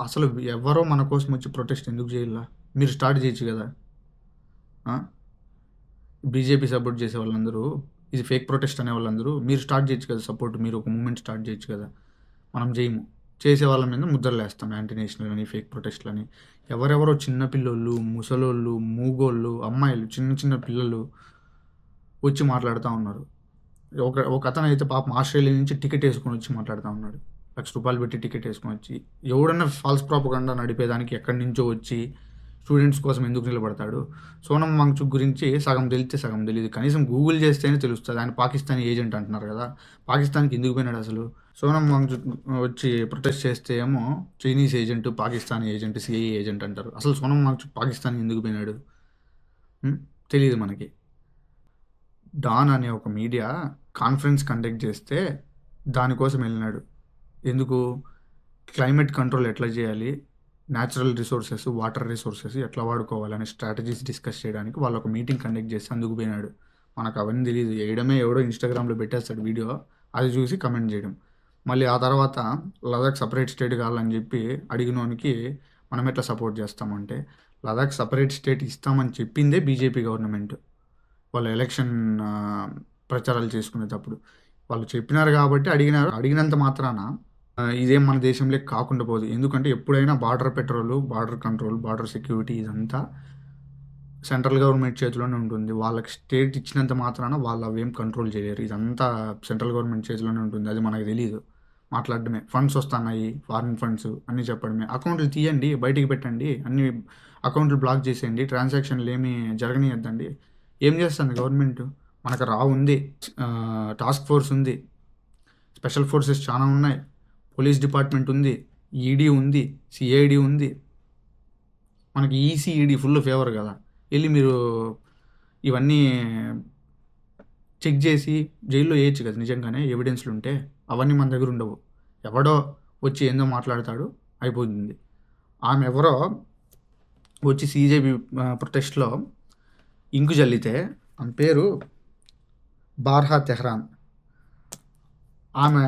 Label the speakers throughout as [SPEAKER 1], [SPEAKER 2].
[SPEAKER 1] అసలు ఎవరో మన కోసం వచ్చి ప్రొటెస్ట్ ఎందుకు చేయాలా? మీరు స్టార్ట్ చేయొచ్చు కదా! ఆ! బీజేపీ సపోర్ట్ చేసే వాళ్ళందరూ, ఇది ఫేక్ ప్రొటెస్ట్ అనే వాళ్ళందరూ మీరు స్టార్ట్ చేయొచ్చు కదా సపోర్ట్. మీరు ఒక మూవ్‌మెంట్ స్టార్ట్ చేయొచ్చు కదా! మనం జేయము. చేసే వాళ్ళ మీద ముద్రలేస్తాం. యాంటీ నేషనల్ అని, ఫేక్ ప్రొటెస్ట్‌లని. ఎవరెవరో చిన్న పిల్లోళ్ళు, ముసలోళ్ళు, మూగోళ్ళు, అమ్మాయిలు, చిన్న చిన్న పిల్లలు వచ్చి మాట్లాడుతా ఉన్నారు. ఒకతనైతే పాపం ఆస్ట్రేలియా నుంచి టికెట్ ఏసుకొని వచ్చి మాట్లాడుతా ఉన్నాడు. రూ. 1,00,000 పెట్టి టికెట్ ఏసుకొని వచ్చి. ఎవడన్నా ఫాల్స్ ప్రాపగండా నడిపేదానికి ఎక్కడి నుంచో వచ్చి స్టూడెంట్స్ కోసం ఎందుకు నిలబడతాడు? సోనం వాంగ్‌చుక్ గురించి సగం తెలిస్తే సగం తెలీదు. కనీసం గూగుల్ చేస్తేనే తెలుస్తది. ఆయన పాకిస్తానీ ఏజెంట్ అంటున్నారు కదా! పాకిస్తాన్‌కి ఎందుకు పోయినాడు అసలు? సోనం వాంగ్‌చుక్ వచ్చి ప్రొటెస్ట్ చేస్తే ఏమో Chinese agent, Pakistani agent, CIA agent అంటారు. అసలు సోనం వాంగ్‌చుక్ పాకిస్తాన్‌కి ఎందుకు పోయినాడు? తెలీదు మనకి. డాన్ అనే ఒక మీడియా కాన్ఫరెన్స్ కండక్ట్ చేస్తే దానికోసం వెళ్ళినాడు. ఎందుకు? క్లైమేట్ కంట్రోల్ ఎట్లా చేయాలి? న్యాచురల్ రిసోర్సెస్, వాటర్ రిసోర్సెస్ ఎట్లా వాడుకోవాలనే స్ట్రాటజీస్ డిస్కస్ చేయడానికి వాళ్ళు ఒక మీటింగ్ కండక్ట్ చేసి అందుకు పోయినాడు. మనకు అవన్నీ తెలీదు. వేయడమే ఎవడో ఇన్‌స్టాగ్రామ్‌లో పెట్టేస్తాడు వీడియో. అది చూసి కమెంట్ చేయడం. మళ్ళీ ఆ తర్వాత లదాఖ్ సెపరేట్ స్టేట్ కావాలని చెప్పి అడిగినోనికి మనం ఎట్లా సపోర్ట్ చేస్తామంటే, లదాఖ్ సెపరేట్ స్టేట్ ఇస్తామని చెప్పిందే బీజేపీ గవర్నమెంట్. వాళ్ళ ఎలక్షన్ ప్రచారాలు చేసుకునేటప్పుడు. వాళ్ళు చెప్పినారు కాబట్టి అడిగినారు. అడిగినంత మాత్రాన ఇదేం మన దేశంలోకి కాకుండా పోదు. ఎందుకంటే ఎప్పుడైనా border petrol, border control, border security ఇదంతా సెంట్రల్ గవర్నమెంట్ చేతిలోనే ఉంటుంది. వాళ్ళకి స్టేట్ ఇచ్చినంత మాత్రాన వాళ్ళు అవేం కంట్రోల్ చేయలేరు. ఇదంతా సెంట్రల్ గవర్నమెంట్ చేతిలోనే ఉంటుంది. అది మనకు తెలీదు. మాట్లాడడమే. ఫండ్స్ వస్తున్నాయి, ఫారిన్ ఫండ్స్ అన్నీ చెప్పడమే. అకౌంట్లు తీయండి, బయటికి పెట్టండి, అన్ని అకౌంట్లు బ్లాక్ చేసేయండి, ట్రాన్సాక్షన్లు ఏమీ జరగనీయద్దండి. ఏం చేస్తుంది గవర్నమెంట్? మనకు ఉంది, టాస్క్ ఫోర్స్ ఉంది, స్పెషల్ ఫోర్సెస్ చాలా ఉన్నాయి, పోలీస్ డిపార్ట్మెంట్ ఉంది, ఈడీ ఉంది, సిఐడి ఉంది. మనకి ఈసీఈడి ఫుల్ ఫేవర్ కదా. వెళ్ళి మీరు ఇవన్నీ చెక్ చేసి జైల్లో వేయచ్చు కదా నిజంగానే ఎవిడెన్స్లు ఉంటే. అవన్నీ మన దగ్గర ఉండవు. ఎవడో వచ్చి ఏందో మాట్లాడతాడు, అయిపోతుంది. ఆమె ఎవరో వచ్చి సీజేపీ ప్రొటెస్ట్లో ఇంకు జల్లితే ఆమె పేరు బార్హా తెహ్రాన్. ఆమె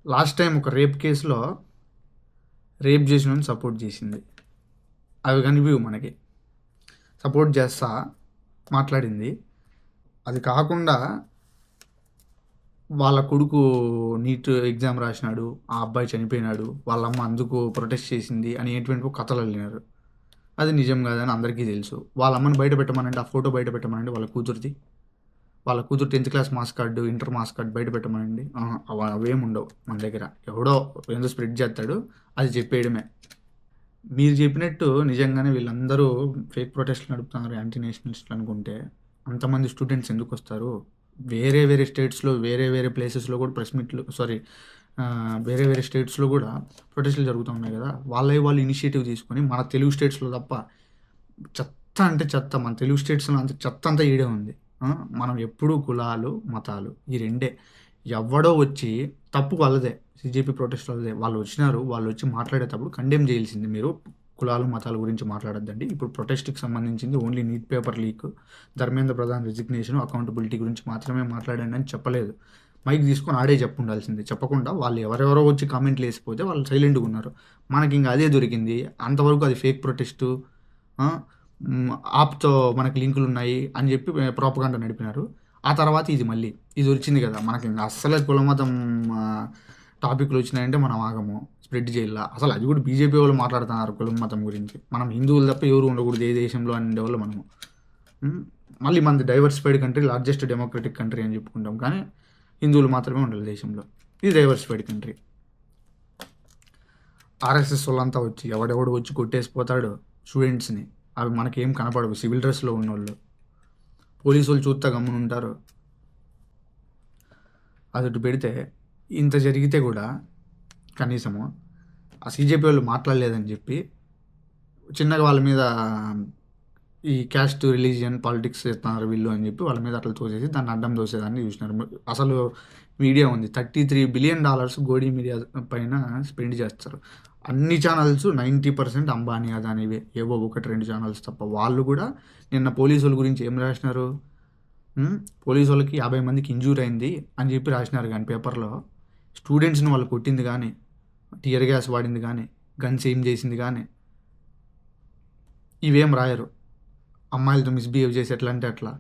[SPEAKER 1] లాస్ట్ టైం ఒక రేప్ కేసులో రేప్ చేసిన సపోర్ట్ చేసింది. అవి కనిపివు మనకి. సపోర్ట్ చేస్తా మాట్లాడింది. అది కాకుండా వాళ్ళ కొడుకు నీట్ ఎగ్జామ్ రాసినాడు, ఆ అబ్బాయి చనిపోయినాడు, వాళ్ళమ్మ అందుకు ప్రొటెస్ట్ చేసింది అని ఏంటంటే కథలు అల్లినారు. అది నిజం కాదని అందరికీ తెలుసు. వాళ్ళ అమ్మని బయట పెట్టమనండి, ఆ ఫోటో బయట పెట్టమనండి. వాళ్ళ కూతురు 10th class marks card, inter marks card బయట పెట్టమనండి. అవేం ఉండవు మన దగ్గర. ఎవడో ఏందో స్ప్రెడ్ చేస్తాడు, అది చెప్పేయడమే. మీరు చెప్పినట్టు నిజంగానే వీళ్ళందరూ ఫేక్ ప్రొటెస్ట్లు నడుపుతున్నారు యాంటీ నేషనలిస్టులు అనుకుంటే అంతమంది స్టూడెంట్స్ ఎందుకు వస్తారు? వేరే వేరే స్టేట్స్లో, వేరే వేరే ప్లేసెస్లో కూడా వేరే వేరే స్టేట్స్లో కూడా ప్రొటెస్టులు జరుగుతూ ఉన్నాయి కదా. వాళ్ళు ఇనిషియేటివ్ తీసుకొని మన తెలుగు స్టేట్స్లో తప్ప చెత్త అంటే చెత్త, మన తెలుగు స్టేట్స్లో అంత చెత్త అంతా ఈడే ఉంది. మనం ఎప్పుడూ కులాలు, మతాలు ఈ రెండే. ఎవడో వచ్చి తప్పు వాళ్ళదే, సీజేపీ ప్రొటెస్ట్ వాళ్ళదే. వాళ్ళు వచ్చినారు, వాళ్ళు వచ్చి మాట్లాడేటప్పుడు కండెమ్ చేయాల్సింది. మీరు కులాలు, మతాల గురించి మాట్లాడొద్దండి. ఇప్పుడు ప్రొటెస్ట్కి సంబంధించింది only NEET paper leak, Dharmendra Pradhan resignation, accountability గురించి మాత్రమే మాట్లాడండి అని చెప్పలేదు. మైక్ తీసుకొని ఆడే ఉండాల్సింది. చెప్పకుండా వాళ్ళు ఎవరెవరో వచ్చి కామెంట్లు వేసిపోతే వాళ్ళు సైలెంట్గా ఉన్నారు. మనకి ఇంకా అదే దొరికింది. అంతవరకు అది ఫేక్ ప్రొటెస్టు, ఆప్తో మనకి లింకులు ఉన్నాయి అని చెప్పి ప్రోపగండా నడిపినారు. ఆ తర్వాత ఇది వచ్చింది కదా మనకి. ఇంకా అస్సలే కులమతం టాపిక్లు వచ్చినాయంటే మనం ఆగము, స్ప్రెడ్ చేయాల. అసలు అది కూడా బీజేపీ వాళ్ళు మాట్లాడుతున్నారు కులం మతం గురించి. మనం హిందువులు తప్ప ఎవరు ఉండకూడదు ఏ దేశంలో అని ఉండేవాళ్ళు మనము. మళ్ళీ మనది diversified country, largest democratic country అని చెప్పుకుంటాం, కానీ హిందువులు మాత్రమే ఉండాలి దేశంలో. ఇది డైవర్సిఫైడ్ కంట్రీ. ఆర్ఎస్ఎస్ వాళ్ళంతా వచ్చి ఎవడెవడు వచ్చి కొట్టేసిపోతాడు స్టూడెంట్స్ని. అవి మనకేం కనపడవు. సివిల్ డ్రెస్లో ఉన్నోళ్ళు, పోలీసు వాళ్ళు చూస్తా గమ్మునుంటారు. అదొకటి పెడితే ఇంత జరిగితే కూడా కనీసము ఆ సీజేపీ వాళ్ళు మాట్లాడలేదని చెప్పి చిన్నగా వాళ్ళ మీద ఈ క్యాస్ట్, రిలీజియన్, పాలిటిక్స్ చేస్తున్నారు వీళ్ళు అని చెప్పి వాళ్ళ మీద అట్లా తోసేసి దాన్ని అడ్డం తోసేదాన్ని చూసినారు. అసలు మీడియా ఉంది, $33 బిలియన్ గోడీ మీడియా పైన స్పెండ్ చేస్తారు. అన్ని ఛానల్స్ 90% అంబానీ, అదానివే. ఏవో 1-2 ఛానల్స్ తప్ప. వాళ్ళు కూడా నిన్న పోలీసు వాళ్ళ గురించి ఏం రాసినారు? పోలీసు వాళ్ళకి 50 మందికి ఇంజూర్ అయింది అని చెప్పి రాసినారు. కానీ పేపర్లో స్టూడెంట్స్ని వాళ్ళు కొట్టింది కానీ టియర్ గ్యాస్ వాడింది కానీ, గన్స్ ఏం చేసింది కానీ ఇవేం రాయరు. అమ్మాయిలతో మిస్బిహేవ్ చేసి ఎట్లా అంటే అట్లా,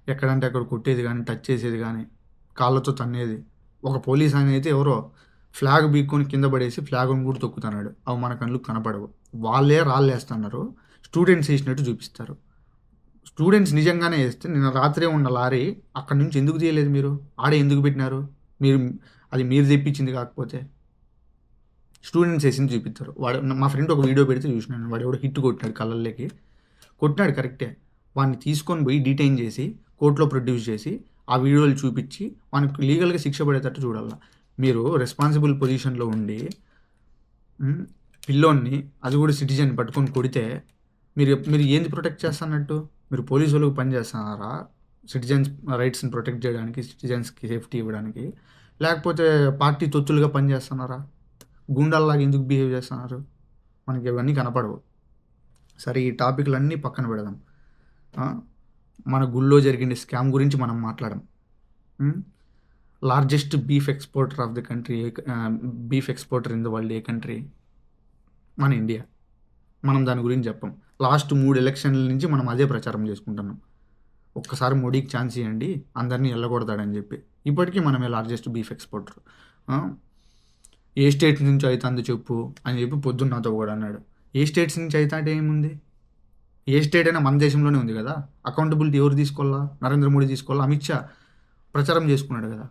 [SPEAKER 1] ఎక్కడంటే అక్కడ కొట్టేది కానీ, టచ్ చేసేది కానీ, కాళ్ళతో తన్నేది. ఒక పోలీస్ ఆయన అయితే ఎవరో ఫ్లాగ్ బీక్కొని కింద పడేసి ఫ్లాగ్ని కూడా తొక్కుతున్నాడు. అవి మన కళ్ళకు కనపడవు. వాళ్ళే రాళ్ళేస్తున్నారు, స్టూడెంట్స్ వేసినట్టు చూపిస్తారు. స్టూడెంట్స్ నిజంగానే వేస్తే నిన్న రాత్రే ఉన్న లారీ అక్కడి నుంచి ఎందుకు తీయలేదు మీరు? ఆడే ఎందుకు పెట్టినారు మీరు? అది మీరు తెప్పించింది కాకపోతే స్టూడెంట్స్ వేసింది చూపిస్తారు. వాడు మా ఫ్రెండ్ ఒక వీడియో పెడితే చూసినాను. వాడు ఎవడో హిట్ కొట్టినాడు కళ్ళల్లోకి. కొట్టినాడు కరెక్టే. వాడిని తీసుకొని పోయి డిటైన్ చేసి కోర్టులో ప్రొడ్యూస్ చేసి ఆ వీడియోలు చూపించి వానికి లీగల్గా శిక్ష పడేటట్టు చూడాల. మీరు రెస్పాన్సిబుల్ పొజిషన్లో ఉండి పిల్లోన్ని, అది కూడా సిటిజన్ పట్టుకొని కొడితే మీరు మీరు ఏంది ప్రొటెక్ట్ చేస్తున్నట్టు? మీరు పోలీసు వాళ్ళకి పని చేస్తున్నారా సిటిజన్స్ రైట్స్ని ప్రొటెక్ట్ చేయడానికి, సిటిజన్స్కి సేఫ్టీ ఇవ్వడానికి? లేకపోతే పార్టీ తొత్తులుగా పనిచేస్తున్నారా? గుండాల్లాగా ఎందుకు బిహేవ్ చేస్తున్నారు? మనకి ఇవన్నీ కనపడవు. సరే, ఈ టాపిక్లన్నీ పక్కన పెడదాం. మన గుళ్ళో జరిగిన స్కామ్ గురించి మనం మాట్లాడడం. Largest beef exporter of the country, beef exporter in the world A country? మన ఇండియా. మనం దాని గురించి చెప్పం. లాస్ట్ 3 ఎలక్షన్ల నుంచి మనం అదే ప్రచారం చేసుకుంటున్నాం. ఒక్కసారి మోడీకి ఛాన్స్ ఇవ్వండి, అందరినీ వెళ్ళగొడతాడని చెప్పి. ఇప్పటికీ మనమే లార్జెస్ట్ బీఫ్ ఎక్స్పోర్టర్. ఏ స్టేట్ నుంచి అవుతుంది చెప్పు అని చెప్పి పొద్దున్న నాతో కూడా అన్నాడు. ఏ స్టేట్స్ నుంచి అవుతా అంటే ఏముంది? ఏ స్టేట్ అయినా మన దేశంలోనే ఉంది కదా. అకౌంటబిలిటీ ఎవరు తీసుకోవాలా? నరేంద్ర మోడీ తీసుకోవాలా? అమిత్ షా ప్రచారం చేసుకున్నాడు కదా.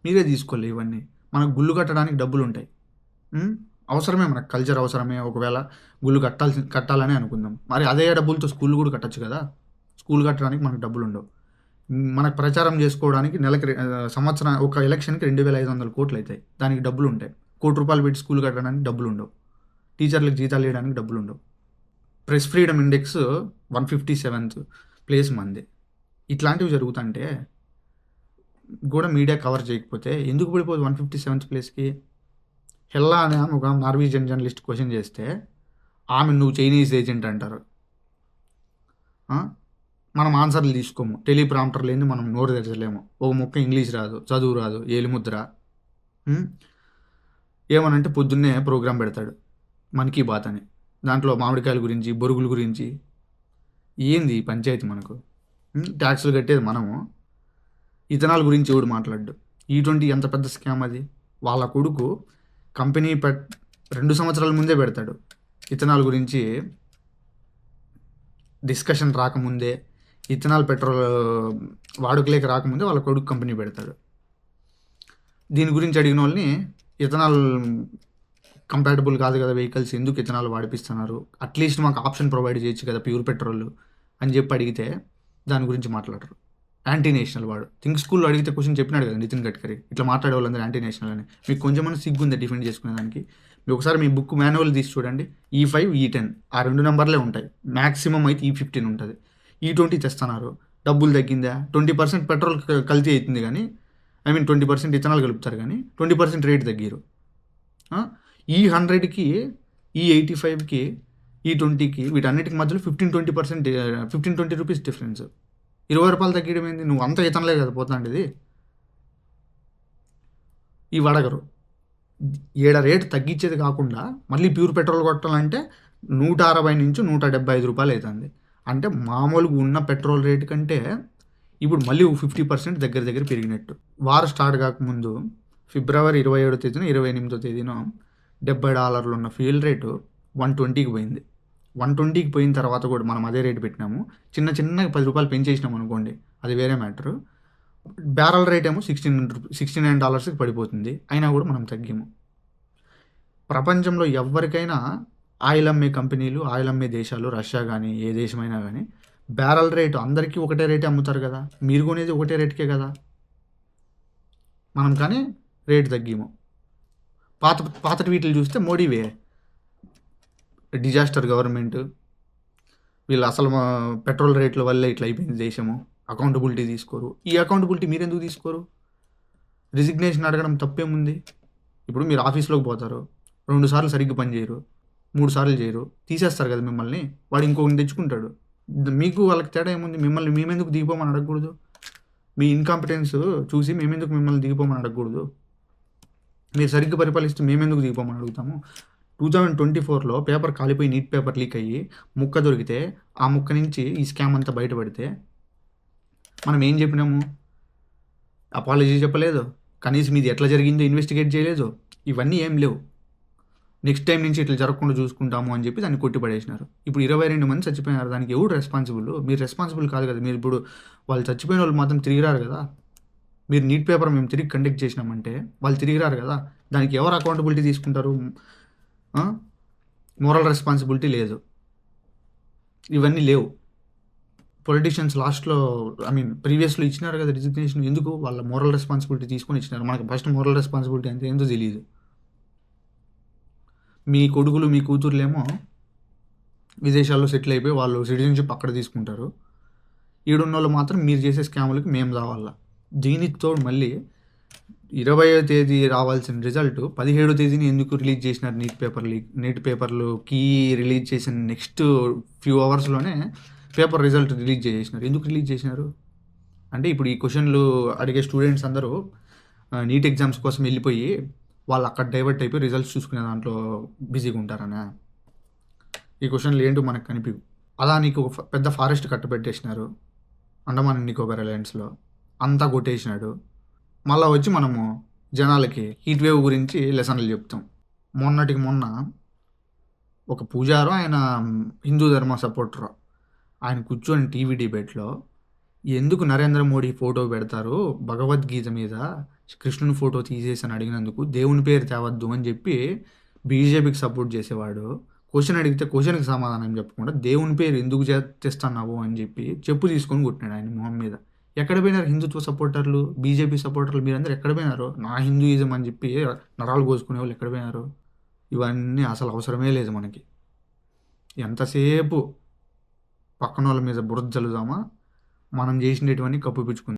[SPEAKER 1] మీరే తీసుకోవాలి. ఇవన్నీ మనకు గుళ్ళు కట్టడానికి డబ్బులు ఉంటాయి. అవసరమే, మనకు కల్చర్ అవసరమే. ఒకవేళ గుళ్ళు కట్టాలని అనుకుందాం, మరి అదే డబ్బులతో స్కూల్ కూడా కట్టచ్చు కదా. స్కూల్ కట్టడానికి మనకు డబ్బులు ఉండవు. మనకు ప్రచారం చేసుకోవడానికి నెలకి సంవత్సరం ఒక ఎలక్షన్కి 2500 కోట్లు అవుతాయి. దానికి డబ్బులు ఉంటాయి. ₹1 కోటి పెట్టి స్కూల్ కట్టడానికి డబ్బులు ఉండవు. టీచర్లకు జీతాలు ఇవ్వడానికి డబ్బులు ఉండవు. Press freedom index 157th place మంది. ఇట్లాంటివి జరుగుతుంటే కూడా మీడియా కవర్ చేయకపోతే ఎందుకు పడిపోదు 157th ప్లేస్కి? హెల్లా అనే ఆమె ఒక నార్వీజియన్ జర్నలిస్ట్ క్వశ్చన్ చేస్తే ఆమె నువ్వు చైనీస్ ఏజెంట్ అంటారు. మనం ఆన్సర్లు తీసుకోము. టెలిప్రాంప్టర్ లేని మనం నోరు తెరచలేము. ఒక ముక్క ఇంగ్లీష్ రాదు, చదువు రాదు, ఏలిముద్ర. ఏమనంటే పొద్దున్నే ప్రోగ్రాం పెడతాడు మన్ కీ బాత్ అని. దాంట్లో మామిడికాయల గురించి, బొరుగుల గురించి. ఏంది పంచాయతీ మనకు? ట్యాక్సులు కట్టేది మనము. ఇథనాల్ గురించి ఎవడు మాట్లాడు? E20 ఎంత పెద్ద స్కామ్ అది. వాళ్ళ కొడుకు కంపెనీ 2 సంవత్సరాల ముందే పెడతాడు. ఇథనాల్ గురించి డిస్కషన్ రాకముందే, ఇథనాల్ పెట్రోల్ వాడుకలేక రాకముందే వాళ్ళ కొడుకు కంపెనీ పెడతాడు. దీని గురించి అడిగిన వాళ్ళని ఇథనాల్ కంపాటబుల్ కాదు కదా వెహికల్స్, ఎందుకు ఇథనాల్ వాడిపిస్తున్నారు, అట్లీస్ట్ మాకు ఆప్షన్ ప్రొవైడ్ చేయొచ్చు కదా ప్యూర్ పెట్రోల్ అని చెప్పి అడిగితే దాని గురించి మాట్లాడరు. యాంటీ నేషనల్ వాడు. థింక్ స్కూల్లో అడిగితే క్వశ్చన్ చెప్పినాడు కదా నితిన్ గడ్కరీ, ఇట్లా మాట్లాడే వాళ్ళందరూ యాంటీ నేషనల్ అని. మీకు కొంచెం సిగ్గు ఉందా డిఫెండ్ చేసుకునేదానికి? మీరు ఒకసారి మీ బుక్ మాన్యువల్ తీసి చూడండి. E5, E10 ఆ 2 నెంబర్లే ఉంటాయి. మ్యాక్సిమం అయితే E15 ఉంటుంది. E20 తెస్తున్నారు. డబ్బులు తగ్గిందా? 20% పెట్రోల్ కల్తీ అవుతుంది కానీ, 20% ఇథనాల్ కలుపుతారు కానీ 20% రేట్ తగ్గిరు. E100కి, E85కి, E20కి వీటన్నిటికి మధ్యలో 15-20 రూపీస్ డిఫరెన్స్. ₹20 తగ్గడం ఏంది? నువ్వు అంత ఇతనలే కదా పోతాండేది. ఇవి అడగరు. ఏడ రేటు తగ్గించేది కాకుండా మళ్ళీ ప్యూర్ పెట్రోల్ కొట్టాలంటే 160 నుంచి 175 రూపాయలు అవుతుంది. అంటే మామూలుగా ఉన్న పెట్రోల్ రేటు కంటే ఇప్పుడు మళ్ళీ 50% దగ్గర పెరిగినట్టు. వార్ స్టార్ట్ కాకముందు ఫిబ్రవరి 27వ తేదీన 28వ తేదీన $70 ఉన్న ఫ్యూయల్ రేటు 120కి పోయింది. 120కి పోయిన తర్వాత కూడా మనం అదే రేటు పెట్టినాము. చిన్నగా $10 పెంచేసినాం అనుకోండి, అది వేరే మ్యాటరు. బ్యారల్ రేట్ ఏమో $69కి పడిపోతుంది. అయినా కూడా మనం తగ్గాము. ప్రపంచంలో ఎవరికైనా ఆయిల్ అమ్మే కంపెనీలు, ఆయిల్ అమ్మే దేశాలు, రష్యా కానీ ఏ దేశమైనా కానీ బ్యారల్ రేటు అందరికీ ఒకటే రేటే అమ్ముతారు కదా. మీరు కొనేది ఒకటే రేటుకే కదా. మనం కానీ రేటు తగ్గాము. పాత ట్వీట్లు చూస్తే మోడీవే. డిజాస్టర్ గవర్నమెంట్, వీళ్ళు అసలు పెట్రోల్ రేట్ల వల్లే ఇట్లా అయిపోయింది దేశము, అకౌంటబిలిటీ తీసుకోరు. ఈ అకౌంటబిలిటీ మీరు ఎందుకు తీసుకోరు? రిజిగ్నేషన్ అడగడం తప్పేముంది? ఇప్పుడు మీరు ఆఫీస్లోకి పోతారు, 2 సార్లు సరిగ్గా పని చేయరు, 3 సార్లు చేయరు, తీసేస్తారు కదా మిమ్మల్ని. వాడు ఇంకొకరిని తెచ్చుకుంటాడు. మీకు వాళ్ళకి తేడా ఏముంది? మేమెందుకు దిగిపోమని అడగకూడదు? మీ ఇన్కాంపిటెన్స్ చూసి మేమెందుకు మిమ్మల్ని దిగిపోమని అడగకూడదు? మీరు సరిగ్గా పరిపాలిస్తే మేమెందుకు దిగిపోమని అడుగుతాము. 2024లో పేపర్ కాలిపోయి నీట్ పేపర్ లీక్ అయ్యి ముక్క దొరికితే, ఆ ముక్క నుంచి ఈ స్కామ్ అంతా బయటపడితే మనం ఏం చెప్పినాము? అపాలజీ చెప్పలేదు. కనీసం ఇది ఎట్లా జరిగిందో ఇన్వెస్టిగేట్ చేయలేదు. ఇవన్నీ ఏం లేవు. నెక్స్ట్ టైం నుంచి ఇట్లా జరగకుండా చూసుకుంటాము అని చెప్పి దాన్ని కొట్టిపడేసినారు. ఇప్పుడు 22 మంది చచ్చిపోయినారు. దానికి ఎవరు రెస్పాన్సిబుల్? మీరు రెస్పాన్సిబుల్ కాదు కదా. మీరు ఇప్పుడు వాళ్ళు చచ్చిపోయిన వాళ్ళు మాత్రం తిరిగి రారు కదా. మీరు నీట్ పేపర్ మేము తిరిగి కండక్ట్ చేసినామంటే వాళ్ళు తిరిగి రారు కదా. దానికి ఎవరు అకౌంటబిలిటీ తీసుకుంటారు? మోరల్ రెస్పాన్సిబిలిటీ లేదు. ఇవన్నీ లేవు. పొలిటీషియన్స్ లాస్ట్లో ప్రీవియస్లో ఇచ్చినారు కదా రిజిగ్నేషన్. ఎందుకు? వాళ్ళ మోరల్ రెస్పాన్సిబిలిటీ తీసుకొని ఇచ్చినారు. మనకు ఫస్ట్ మోరల్ రెస్పాన్సిబిలిటీ అంటే ఏంటో తెలియదు. మీ కొడుకులు మీ కూతుర్లేమో విదేశాల్లో సెటిల్ అయిపోయి వాళ్ళు సిటిజన్షిప్ అక్కడ తీసుకుంటారు. ఈడున్న వాళ్ళు మాత్రం మీరు చేసే స్కాములకి మేము రావాలా. దీనికి తోడు మళ్ళీ 20వ తేదీ రావాల్సిన రిజల్ట్ 17వ తేదీని ఎందుకు రిలీజ్ చేసినారు? నీట్ పేపర్లుకి రిలీజ్ చేసిన నెక్స్ట్ ఫ్యూ అవర్స్లోనే పేపర్ రిజల్ట్ రిలీజ్ చేసినారు. ఎందుకు రిలీజ్ చేసినారు అంటే ఇప్పుడు ఈ క్వశ్చన్లు అడిగే స్టూడెంట్స్ అందరూ నీట్ ఎగ్జామ్స్ కోసం వెళ్ళిపోయి వాళ్ళు అక్కడ డైవర్ట్ అయిపోయి రిజల్ట్స్ చూసుకునే దాంట్లో బిజీగా ఉంటారనే. ఈ క్వశ్చన్లు ఏంటో మనకు కనిపివు. అదానికి ఒక పెద్ద ఫారెస్ట్ కట్టబెట్టేసినారు అండమాన్ నికోబార్ ఐలాండ్స్లో. అంతా కొట్టేసినాడు. మళ్ళీ వచ్చి మనము జనాలకి హీట్ వేవ్ గురించి లెసన్లు చెప్తాం. మొన్నటికి మొన్న ఒక పూజారు, ఆయన హిందూ ధర్మ సపోర్టరు, ఆయన కూర్చొని టీవీ డిబేట్లో ఎందుకు నరేంద్ర మోడీ ఫోటో పెడతారు భగవద్గీత మీద, కృష్ణుని ఫోటో తీసేసి అడిగినందుకు దేవుని పేరు తేవద్దు అని చెప్పి బీజేపీకి సపోర్ట్ చేసేవాడు క్వశ్చన్ అడిగితే క్వశ్చన్కి సమాధానం చెప్పకుండా దేవుని పేరు ఎందుకు తెస్తున్నావు అని చెప్పి చెప్పు తీసుకొని కొట్టినాడు ఆయన మొహం మీద. ఎక్కడ పోయినారు హిందుత్వ సపోర్టర్లు, బీజేపీ సపోర్టర్లు? మీరందరూ ఎక్కడ పోయినారు? నా హిందూయిజం అని చెప్పి నరాలు కోసుకునే వాళ్ళు ఎక్కడ పోయినారు? ఇవన్నీ అసలు అవసరమే లేదు మనకి. ఎంతసేపు పక్కన వాళ్ళ మీద బురద జల్లుదామా, మనం చేసినటువంటి కప్పిపుచ్చుకుందాం.